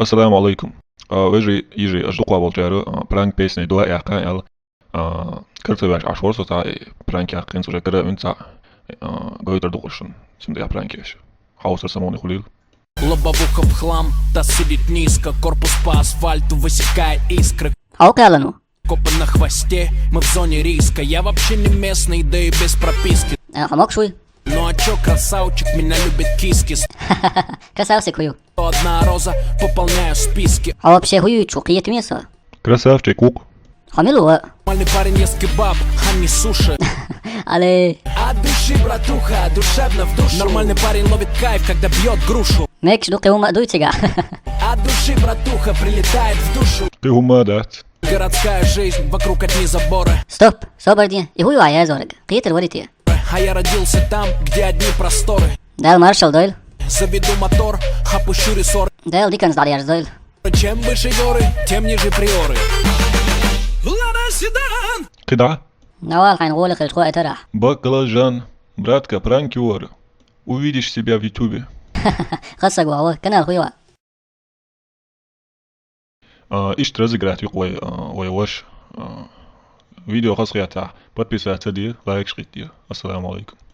السلام عليكم. ويجي يجي أصدقاء والجارو برانك بيسني دواء يقان يل كرت باش عشور ستا برانك يقين سوجا كرا انت قوي تردقشن سمد يا برانك يش хаос самони хулил. Лобовуха в хлам, та сидит низко, корпус по асфальту высекает искры. Аукалану. Копы на хвосте, мы в зоне риска. Я вообще не местный, да и без прописки. Хамок шуй. Ну а чё, красавчик, меня любит киски. Красавчик хую. Одна роза, пополняю списки. А вообще хую чукиет мясо. Красавчик кук. Хамилуа. Нормальный парень ест кебаб, а не суши. Але. От души, братуха, душевно в душу. Нормальный парень ловит кайф, когда бьет грушу. Мекш дуки ума дуйтига. От души, братуха, прилетает в душу. Ты гумадат. Городская жизнь, вокруг одни заборы. Стоп, соборди. И хую ая зорг. Китер ворити. А я родился там, где одни просторы. Дал Маршал Дойль. Заведу мотор, опущу рессор. Дал Диккенс Дальяр Дойль. Чем выше горы, тем ниже приоры. Лада седан! قطعة Навал хайн голик الخوة ترى. баклажан. Братка, пранки вор. Увидишь себя в ютубе. خاصة جوا كنا خيوا. إيش разыграть ويوش فيديو خاص قياتا. подписаться دير لايك شقيت دير. السلام عليكم.